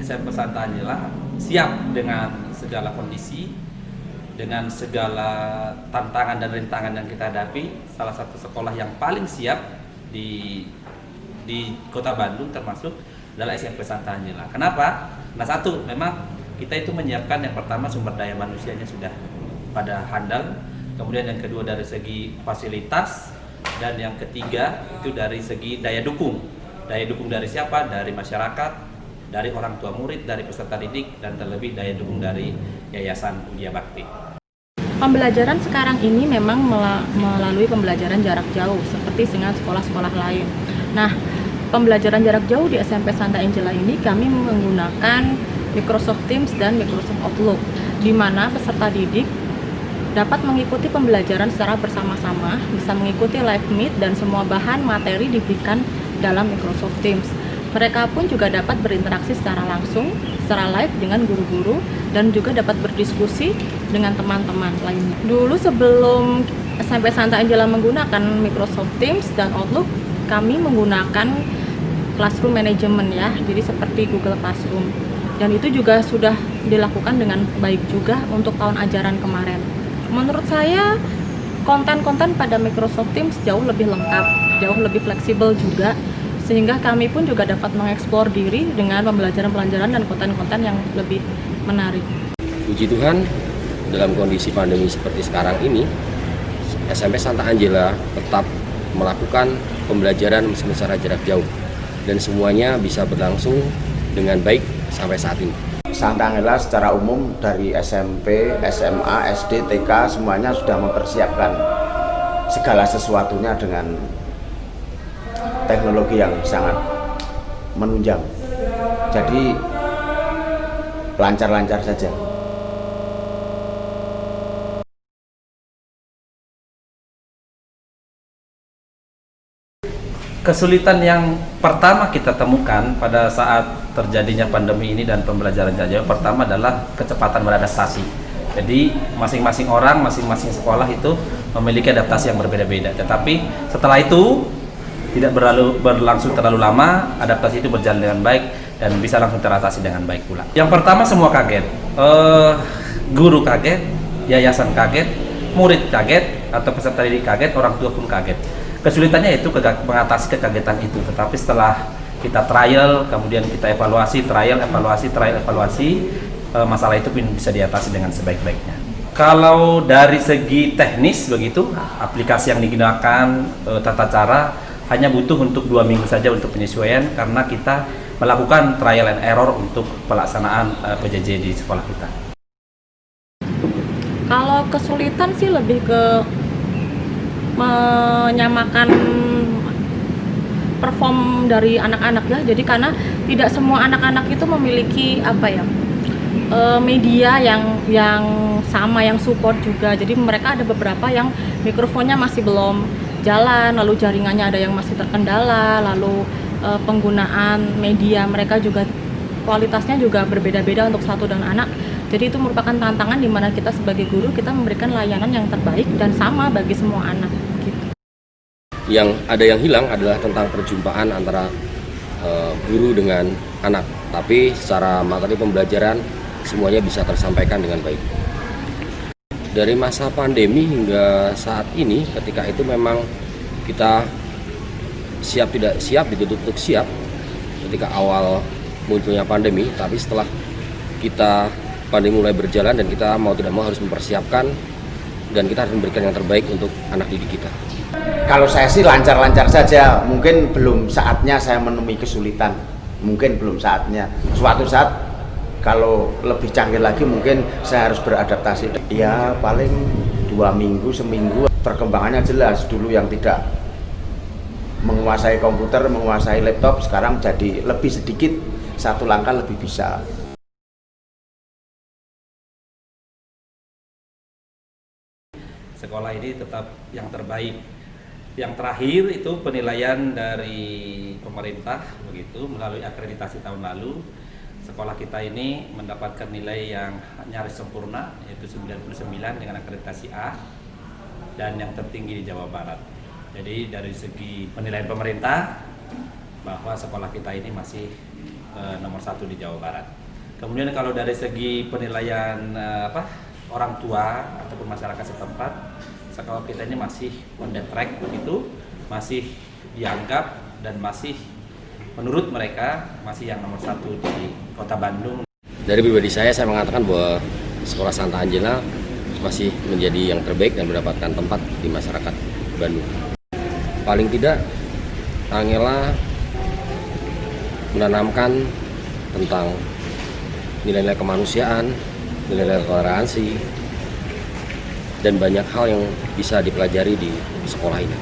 SMP Santa Angela siap dengan segala kondisi, dengan segala tantangan dan rintangan yang kita hadapi. Salah satu sekolah yang paling siap di Kota Bandung termasuk adalah SMP Santa Angela. Kenapa? Nah, satu, memang kita itu menyiapkan yang pertama sumber daya manusianya sudah pada handal, kemudian yang kedua dari segi fasilitas, dan yang ketiga itu dari segi daya dukung. Daya dukung dari siapa? Dari masyarakat, dari orang tua murid, dari peserta didik, dan terlebih daya dukung dari Yayasan Udia Bakti. Pembelajaran sekarang ini memang melalui pembelajaran jarak jauh seperti dengan sekolah-sekolah lain. Nah, pembelajaran jarak jauh di SMP Santa Angela ini kami menggunakan Microsoft Teams dan Microsoft Outlook, di mana peserta didik dapat mengikuti pembelajaran secara bersama-sama, bisa mengikuti live meet dan semua bahan materi diberikan dalam Microsoft Teams. Mereka pun juga dapat berinteraksi secara langsung, secara live dengan guru-guru, dan juga dapat berdiskusi dengan teman-teman lainnya. Dulu sebelum SMP Santa Angela menggunakan Microsoft Teams dan Outlook, kami menggunakan Classroom Management ya, jadi seperti Google Classroom. Dan itu juga sudah dilakukan dengan baik juga untuk tahun ajaran kemarin. Menurut saya, konten-konten pada Microsoft Teams jauh lebih lengkap, jauh lebih fleksibel juga, sehingga kami pun juga dapat mengeksplor diri dengan pembelajaran-pembelajaran dan konten-konten yang lebih menarik. Puji Tuhan, dalam kondisi pandemi seperti sekarang ini, SMP Santa Angela tetap melakukan pembelajaran meskipun secara jarak jauh, dan semuanya bisa berlangsung dengan baik sampai saat ini. Santa Angela secara umum dari SMP, SMA, SD, TK semuanya sudah mempersiapkan segala sesuatunya dengan teknologi yang sangat menunjang. Jadi lancar-lancar saja. Kesulitan yang pertama kita temukan pada saat terjadinya pandemi ini dan pembelajaran jarak jauh pertama adalah kecepatan beradaptasi. Jadi masing-masing orang, masing-masing sekolah itu memiliki adaptasi yang berbeda-beda. Tetapi setelah itu tidak berlangsung terlalu lama, adaptasi itu berjalan dengan baik dan bisa langsung teratasi dengan baik pula. Yang pertama semua kaget, guru kaget, yayasan kaget, murid kaget, atau peserta didik kaget, orang tua pun kaget. Kesulitannya itu mengatasi kekagetan itu, tetapi setelah kita trial, kemudian kita evaluasi, trial, evaluasi, masalah itu pun bisa diatasi dengan sebaik-baiknya. Kalau dari segi teknis begitu, aplikasi yang digunakan, tata cara, hanya butuh untuk 2 minggu saja untuk penyesuaian, karena kita melakukan trial and error untuk pelaksanaan PJJ di sekolah kita. Kalau kesulitan sih lebih ke menyamakan perform dari anak-anak ya. Jadi karena tidak semua anak-anak itu memiliki media yang sama, yang support juga. Jadi mereka ada beberapa yang mikrofonnya masih belum jalan, lalu jaringannya ada yang masih terkendala, lalu penggunaan media mereka juga kualitasnya juga berbeda-beda untuk satu dan anak. Jadi itu merupakan tantangan di mana kita sebagai guru kita memberikan layanan yang terbaik dan sama bagi semua anak gitu. Yang ada yang hilang adalah tentang perjumpaan antara guru dengan anak, tapi secara materi pembelajaran semuanya bisa tersampaikan dengan baik. Dari masa pandemi hingga saat ini, ketika itu memang kita siap tidak siap, ditutup siap ketika awal munculnya pandemi, tapi setelah pandemi mulai berjalan dan kita mau tidak mau harus mempersiapkan dan kita harus memberikan yang terbaik untuk anak didik kita. Kalau saya sih lancar-lancar saja, mungkin belum saatnya saya menemui kesulitan, mungkin belum saatnya. Suatu saat kalau lebih canggih lagi mungkin saya harus beradaptasi. Ya paling 2 minggu, seminggu. Perkembangannya jelas, dulu yang tidak menguasai komputer, menguasai laptop, sekarang jadi lebih sedikit, satu langkah lebih bisa. Sekolah ini tetap yang terbaik. Yang terakhir itu penilaian dari pemerintah begitu melalui akreditasi tahun lalu. Sekolah kita ini mendapatkan nilai yang nyaris sempurna, yaitu 99 dengan akreditasi A, dan yang tertinggi di Jawa Barat. Jadi dari segi penilaian pemerintah bahwa sekolah kita ini masih nomor 1 di Jawa Barat. Kemudian kalau dari segi penilaian orang tua ataupun masyarakat setempat, sekolah kita ini masih on the track begitu, masih dianggap dan masih menurut mereka masih yang nomor 1 di Kota Bandung. Dari pribadi saya mengatakan bahwa Sekolah Santa Angela masih menjadi yang terbaik dan mendapatkan tempat di masyarakat Bandung. Paling tidak, Angela menanamkan tentang nilai-nilai kemanusiaan, nilai-nilai toleransi, dan banyak hal yang bisa dipelajari di sekolah ini.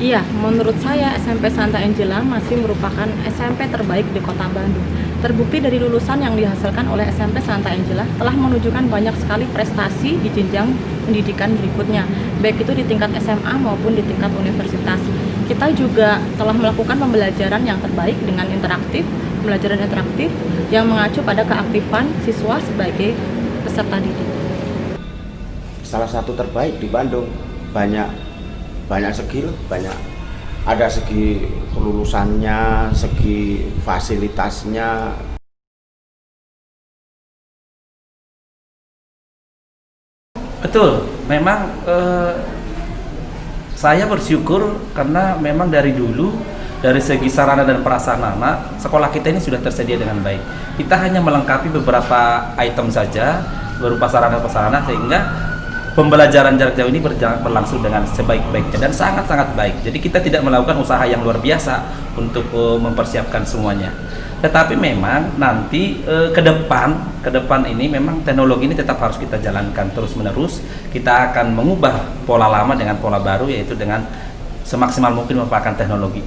Iya, menurut saya SMP Santa Angela masih merupakan SMP terbaik di Kota Bandung. Terbukti dari lulusan yang dihasilkan oleh SMP Santa Angela telah menunjukkan banyak sekali prestasi di jenjang pendidikan berikutnya, baik itu di tingkat SMA maupun di tingkat universitas. Kita juga telah melakukan pembelajaran yang terbaik dengan pembelajaran interaktif yang mengacu pada keaktifan siswa sebagai peserta didik. Salah satu terbaik di Bandung, banyak segi loh, ada segi kelulusannya, segi fasilitasnya. Betul, memang saya bersyukur karena memang dari dulu dari segi sarana dan prasarana sekolah kita ini sudah tersedia dengan baik. Kita hanya melengkapi beberapa item saja berupa sarana-prasarana sehingga pembelajaran jarak jauh ini berlangsung dengan sebaik-baiknya dan sangat-sangat baik. Jadi kita tidak melakukan usaha yang luar biasa untuk mempersiapkan semuanya. Tetapi memang nanti ke depan ini memang teknologi ini tetap harus kita jalankan terus-menerus. Kita akan mengubah pola lama dengan pola baru, yaitu dengan semaksimal mungkin memanfaatkan teknologi.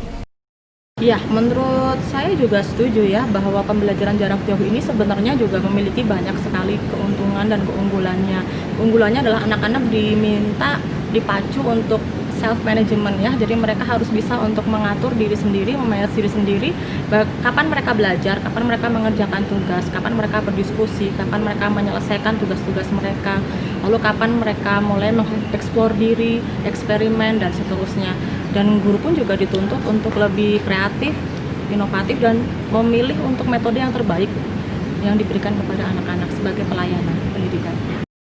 Ya, menurut saya juga setuju ya bahwa pembelajaran jarak jauh ini sebenarnya juga memiliki banyak sekali keuntungan dan keunggulannya. Keunggulannya adalah anak-anak diminta dipacu untuk self management ya, jadi mereka harus bisa untuk mengatur diri sendiri, memanage diri sendiri, kapan mereka belajar, kapan mereka mengerjakan tugas, kapan mereka berdiskusi, kapan mereka menyelesaikan tugas-tugas mereka, lalu kapan mereka mulai mengeksplor diri, eksperimen dan seterusnya. Dan guru pun juga dituntut untuk lebih kreatif, inovatif dan memilih untuk metode yang terbaik yang diberikan kepada anak-anak sebagai pelayanan pendidikan.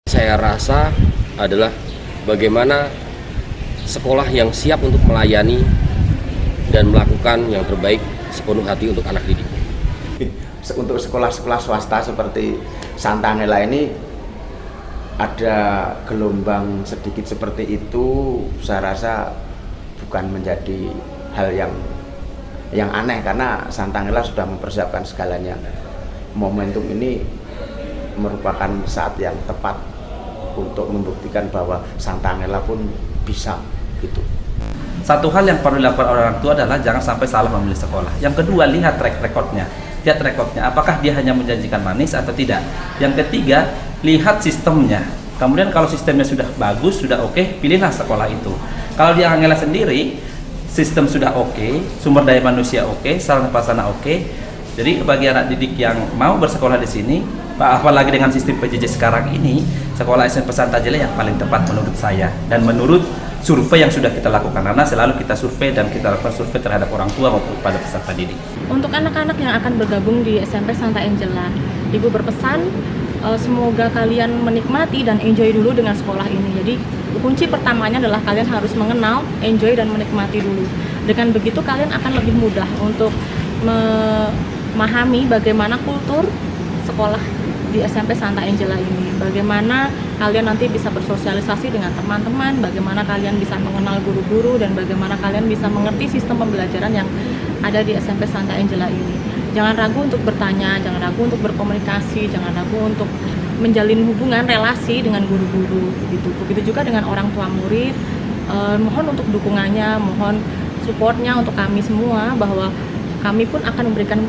Saya rasa adalah bagaimana sekolah yang siap untuk melayani dan melakukan yang terbaik sepenuh hati untuk anak didik. Untuk sekolah-sekolah swasta seperti Santa Angela ini ada gelombang sedikit seperti itu, saya rasa bukan menjadi hal yang aneh karena Santa Angela sudah mempersiapkan segalanya. Momentum ini merupakan saat yang tepat untuk membuktikan bahwa Santa Angela pun bisa gitu. Satu hal yang perlu dilakukan orang tua adalah jangan sampai salah memilih sekolah. Yang kedua, lihat track recordnya. Apakah dia hanya menjanjikan manis atau tidak. Yang ketiga, lihat sistemnya. Kemudian kalau sistemnya sudah bagus, sudah oke, pilihlah sekolah itu. Kalau di Angela sendiri, sistem sudah oke, sumber daya manusia oke, sarana prasarana oke. Jadi bagi anak didik yang mau bersekolah di sini, apalagi dengan sistem PJJ sekarang ini, sekolah SMP Santa Angela yang paling tepat menurut saya dan menurut survei yang sudah kita lakukan, karena selalu kita survei dan kita lakukan survei terhadap orang tua maupun pada peserta didik. Untuk anak-anak yang akan bergabung di SMP Santa Angela, Ibu berpesan semoga kalian menikmati dan enjoy dulu dengan sekolah ini. Jadi kunci pertamanya adalah kalian harus mengenal, enjoy dan menikmati dulu. Dengan begitu kalian akan lebih mudah untuk memahami bagaimana kultur sekolah di SMP Santa Angela ini, bagaimana kalian nanti bisa bersosialisasi dengan teman-teman, bagaimana kalian bisa mengenal guru-guru, dan bagaimana kalian bisa mengerti sistem pembelajaran yang ada di SMP Santa Angela ini. Jangan ragu untuk bertanya, jangan ragu untuk berkomunikasi, jangan ragu untuk menjalin hubungan relasi dengan guru-guru gitu. Begitu juga dengan orang tua murid. Mohon untuk dukungannya, mohon supportnya untuk kami semua, bahwa kami pun akan memberikan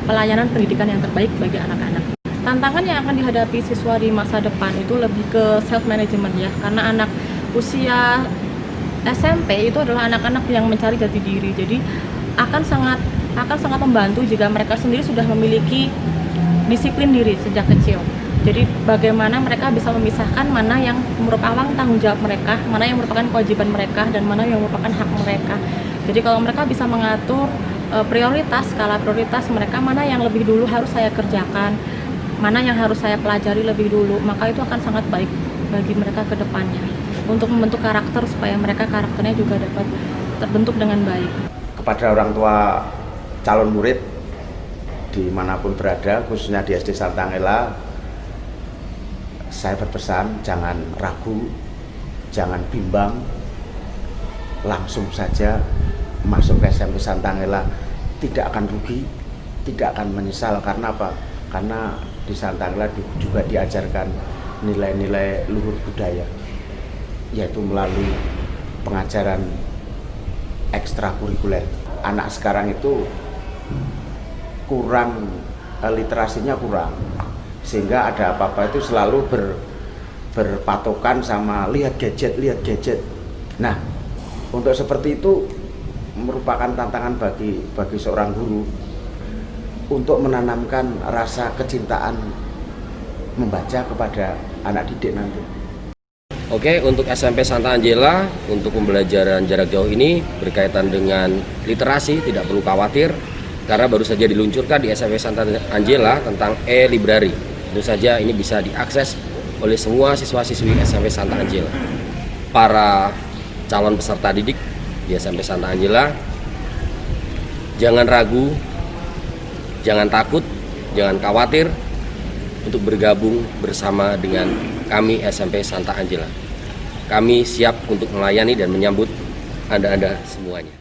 pelayanan pendidikan yang terbaik bagi anak-anak. Tantangan yang akan dihadapi siswa di masa depan itu lebih ke self management ya, karena anak usia SMP itu adalah anak-anak yang mencari jati diri. Jadi akan sangat membantu jika mereka sendiri sudah memiliki disiplin diri sejak kecil. Jadi bagaimana mereka bisa memisahkan mana yang merupakan tanggung jawab mereka, mana yang merupakan kewajiban mereka, dan mana yang merupakan hak mereka. Jadi kalau mereka bisa mengatur prioritas, skala prioritas mereka, mana yang lebih dulu harus saya kerjakan, mana yang harus saya pelajari lebih dulu, maka itu akan sangat baik bagi mereka ke depannya untuk membentuk karakter supaya mereka karakternya juga dapat terbentuk dengan baik. Kepada orang tua calon murid dimanapun berada, khususnya di SD Santa Angela, saya berpesan jangan ragu, jangan bimbang, langsung saja masuk ke SMP Santa Angela. Tidak akan rugi, tidak akan menyesal. Karena apa? Karena di Santa Angela juga diajarkan nilai-nilai luhur budaya, yaitu melalui pengajaran ekstrakurikuler. Anak sekarang itu kurang, literasinya kurang, sehingga ada apa-apa itu selalu berpatokan sama lihat gadget. Nah, untuk seperti itu merupakan tantangan bagi seorang guru untuk menanamkan rasa kecintaan membaca kepada anak didik nanti. Oke, untuk SMP Santa Angela, untuk pembelajaran jarak jauh ini berkaitan dengan literasi, tidak perlu khawatir karena baru saja diluncurkan di SMP Santa Angela tentang e-library. Tentu saja ini bisa diakses oleh semua siswa-siswi SMP Santa Angela. Para calon peserta didik di SMP Santa Angela, jangan ragu, jangan takut, jangan khawatir untuk bergabung bersama dengan kami SMP Santa Angela. Kami siap untuk melayani dan menyambut Anda-Anda semuanya.